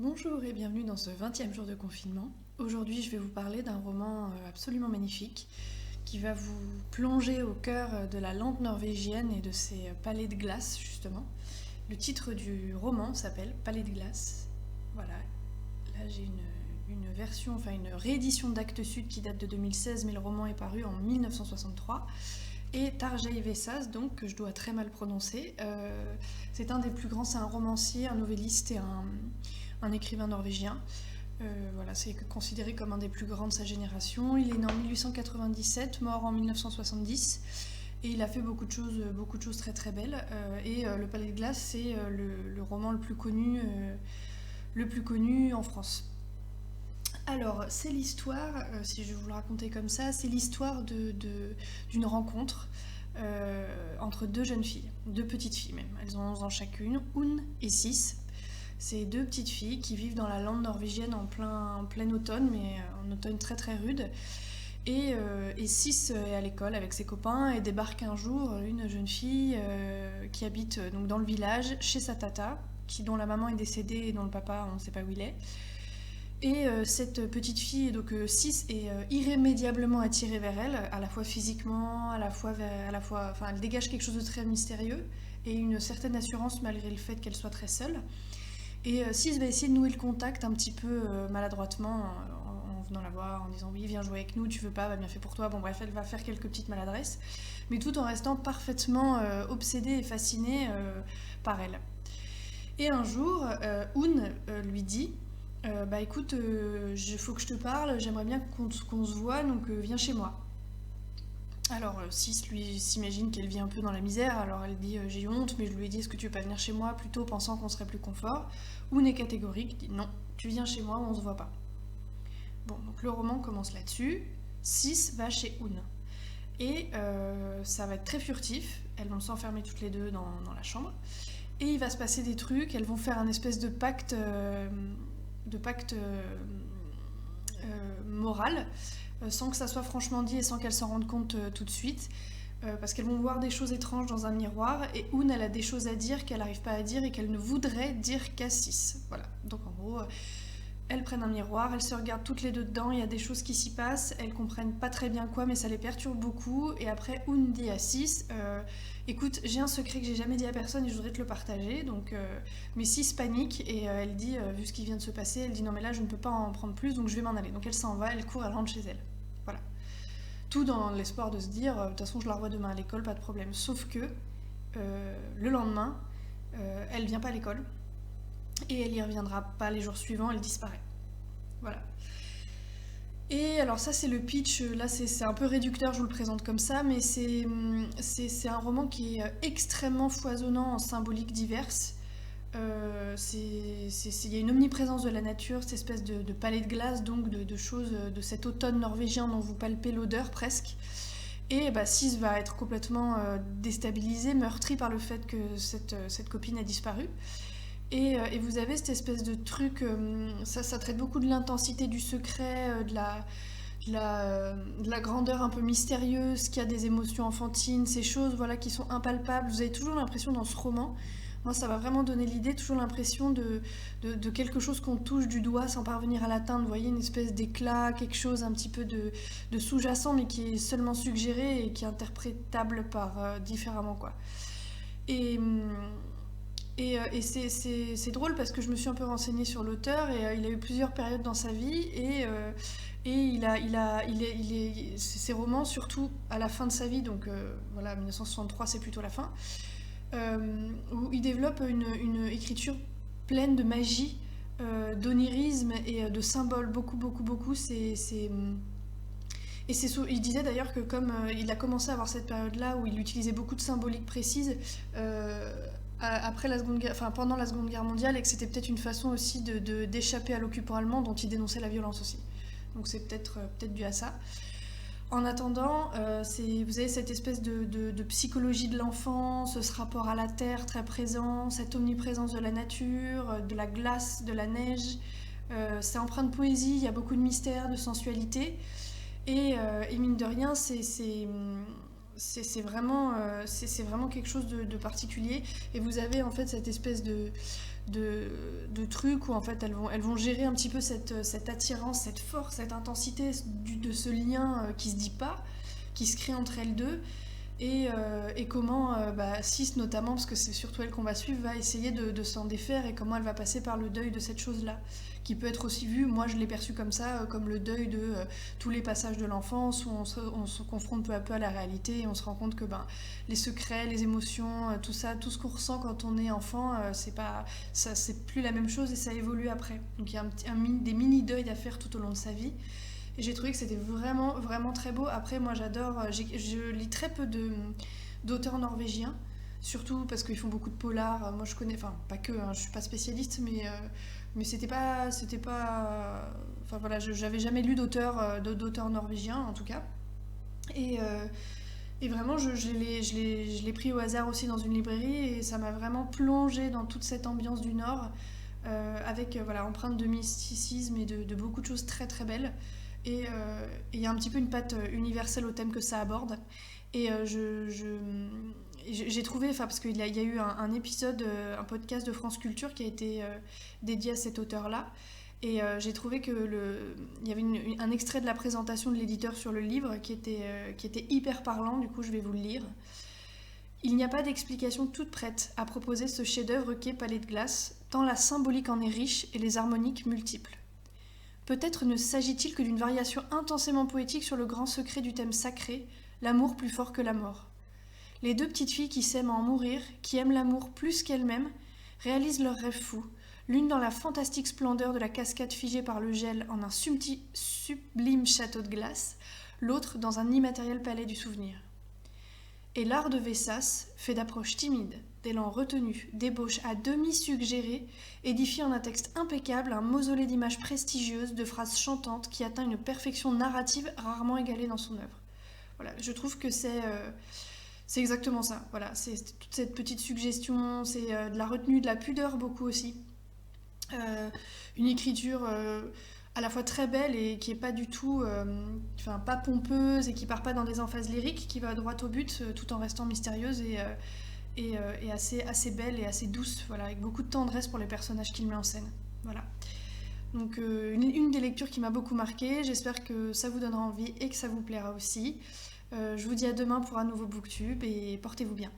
Bonjour et bienvenue dans ce 20e jour de confinement. Aujourd'hui, je vais vous parler d'un roman absolument magnifique qui va vous plonger au cœur de la lande norvégienne et de ses palais de glace, justement. Le titre du roman s'appelle Palais de glace. Voilà, là j'ai une version, enfin une réédition d'Actes Sud qui date de 2016, mais le roman est paru en 1963. Et Tarjei Vesaas, donc, que je dois très mal prononcer, c'est un des plus grands, c'est un romancier, un novelliste et un écrivain norvégien. Voilà, c'est considéré comme un des plus grands de sa génération. Il est né en 1897, mort en 1970. Et il a fait beaucoup de choses très très belles. Le Palais de glace, c'est le roman le plus connu en France. Alors, c'est l'histoire, si je vais vous le raconter comme ça, c'est l'histoire d'une rencontre entre deux jeunes filles, deux petites filles même. Elles ont 11 ans chacune, Un et Sis. C'est deux petites filles qui vivent dans la lande norvégienne en plein automne, mais en automne très très rude. Et Sis est à l'école avec ses copains et débarque un jour une jeune fille qui habite donc dans le village chez sa tata, dont la maman est décédée et dont le papa on ne sait pas où il est. Et cette petite fille, donc Sis, est irrémédiablement attirée vers elle, à la fois physiquement, enfin, elle dégage quelque chose de très mystérieux et une certaine assurance malgré le fait qu'elle soit très seule. Et Sis va essayer de nouer le contact un petit peu maladroitement en venant la voir, en disant oui, viens jouer avec nous, tu veux pas, bah, bien fait pour toi. Bon bref, elle va faire quelques petites maladresses, mais tout en restant parfaitement obsédée et fascinée par elle. Et un jour, lui dit bah écoute, faut que je te parle, j'aimerais bien qu'on se voit, donc viens chez moi. Alors Sis lui s'imagine qu'elle vit un peu dans la misère, alors elle dit j'ai honte, mais je lui ai dit est-ce que tu veux pas venir chez moi, plutôt pensant qu'on serait plus confort. Un est catégorique, dit non, tu viens chez moi ou on se voit pas. Bon, donc le roman commence là-dessus. Sis va chez Un. Et ça va être très furtif, elles vont s'enfermer toutes les deux dans la chambre. Et il va se passer des trucs, elles vont faire un espèce de pacte moral, sans que ça soit franchement dit et sans qu'elles s'en rendent compte tout de suite. Parce qu'elles vont voir des choses étranges dans un miroir et Un, elle a des choses à dire qu'elle n'arrive pas à dire et qu'elle ne voudrait dire qu'à Sis. Voilà, donc en gros, elles prennent un miroir, elles se regardent toutes les deux dedans, il y a des choses qui s'y passent, elles comprennent pas très bien quoi, mais ça les perturbe beaucoup. Et après, Un dit à Sis écoute, j'ai un secret que j'ai jamais dit à personne et je voudrais te le partager. Donc, mais Sis panique et elle dit, vu ce qui vient de se passer, elle dit non, mais là je ne peux pas en prendre plus donc je vais m'en aller. Donc elle s'en va, elle court, elle rentre chez elle. Voilà. Tout dans l'espoir de se dire de toute façon, je la revois demain à l'école, pas de problème. Sauf que le lendemain, elle vient pas à l'école et elle y reviendra pas les jours suivants, elle disparaît. Voilà. Et alors ça c'est le pitch, là c'est un peu réducteur, je vous le présente comme ça, mais c'est un roman qui est extrêmement foisonnant en symboliques diverses. Il y a une omniprésence de la nature, cette espèce de palais de glace, donc de choses de cet automne norvégien dont vous palpez l'odeur presque. Et bah, Sis va être complètement déstabilisée, meurtrie par le fait que cette copine a disparu. Et vous avez cette espèce de truc, ça traite beaucoup de l'intensité du secret, de la grandeur un peu mystérieuse, qui a des émotions enfantines, ces choses voilà, qui sont impalpables. Vous avez toujours l'impression dans ce roman, moi ça va vraiment donner l'idée, toujours l'impression de quelque chose qu'on touche du doigt sans parvenir à l'atteindre. Vous voyez, une espèce d'éclat, quelque chose un petit peu de sous-jacent, mais qui est seulement suggéré et qui est interprétable par différemment, quoi. Et, hum, et c'est drôle parce que je me suis un peu renseignée sur l'auteur et il a eu plusieurs périodes dans sa vie et ses romans, surtout à la fin de sa vie, donc voilà, 1963 c'est plutôt la fin, où il développe une écriture pleine de magie, d'onirisme et de symboles, beaucoup, beaucoup, beaucoup. Il disait d'ailleurs que comme il a commencé à avoir cette période-là où il utilisait beaucoup de symboliques précises, après pendant la Seconde Guerre mondiale, et que c'était peut-être une façon aussi d'échapper à l'occupant allemand dont il dénonçait la violence aussi. Donc c'est peut-être dû à ça. En attendant, vous avez cette espèce de psychologie de l'enfant, ce rapport à la terre très présent, cette omniprésence de la nature, de la glace, de la neige. C'est empreint de poésie, il y a beaucoup de mystère, de sensualité. Et mine de rien, c'est vraiment quelque chose de particulier. Et vous avez en fait cette espèce de trucs où en fait elles vont gérer un petit peu cette attirance, cette force, cette intensité de ce lien qui se dit pas, qui se crée entre elles deux. Et comment Sis notamment, parce que c'est surtout elle qu'on va suivre, va essayer de s'en défaire et comment elle va passer par le deuil de cette chose-là, qui peut être aussi vu, moi je l'ai perçu comme ça, comme le deuil de tous les passages de l'enfance où on se confronte peu à peu à la réalité et on se rend compte que les secrets, les émotions, tout ça, tout ce qu'on ressent quand on est enfant, c'est plus la même chose et ça évolue après. Donc il y a des mini-deuils à faire tout au long de sa vie. Et j'ai trouvé que c'était vraiment, vraiment très beau. Après, moi, j'adore... Je lis très peu d'auteurs norvégiens, surtout parce qu'ils font beaucoup de polars. Moi, je connais... Enfin, pas que, hein, je suis pas spécialiste, mais c'était pas... Enfin, voilà, j'avais jamais lu d'auteurs norvégiens, en tout cas. Et vraiment, je l'ai pris au hasard aussi dans une librairie et ça m'a vraiment plongée dans toute cette ambiance du Nord, avec empreinte de mysticisme et de beaucoup de choses très, très belles. Et il y a un petit peu une patte universelle au thème que ça aborde. Et j'ai trouvé, parce qu'il y a eu un épisode, un podcast de France Culture qui a été dédié à cet auteur-là. Et j'ai trouvé il y avait un extrait de la présentation de l'éditeur sur le livre qui était hyper parlant, du coup je vais vous le lire. Il n'y a pas d'explication toute prête à proposer ce chef-d'œuvre qu'est Palais de glace, tant la symbolique en est riche et les harmoniques multiples. Peut-être ne s'agit-il que d'une variation intensément poétique sur le grand secret du thème sacré, l'amour plus fort que la mort. Les deux petites filles qui s'aiment à en mourir, qui aiment l'amour plus qu'elles-mêmes, réalisent leur rêve fou, l'une dans la fantastique splendeur de la cascade figée par le gel en un sublime château de glace, l'autre dans un immatériel palais du souvenir. Et l'art de Vessas, fait d'approches timides, d'élan retenu, d'ébauches à demi suggérées, édifie en un texte impeccable un mausolée d'images prestigieuses, de phrases chantantes qui atteint une perfection narrative rarement égalée dans son œuvre. Voilà, je trouve que c'est exactement ça. Voilà, c'est toute cette petite suggestion, c'est de la retenue, de la pudeur beaucoup aussi. Une écriture à la fois très belle et qui est pas du tout, pas pompeuse et qui part pas dans des emphases lyriques, qui va droit au but tout en restant mystérieuse et assez belle et assez douce, voilà, avec beaucoup de tendresse pour les personnages qu'il met en scène. Voilà. Donc une des lectures qui m'a beaucoup marquée, j'espère que ça vous donnera envie et que ça vous plaira aussi. Je vous dis à demain pour un nouveau booktube et portez-vous bien.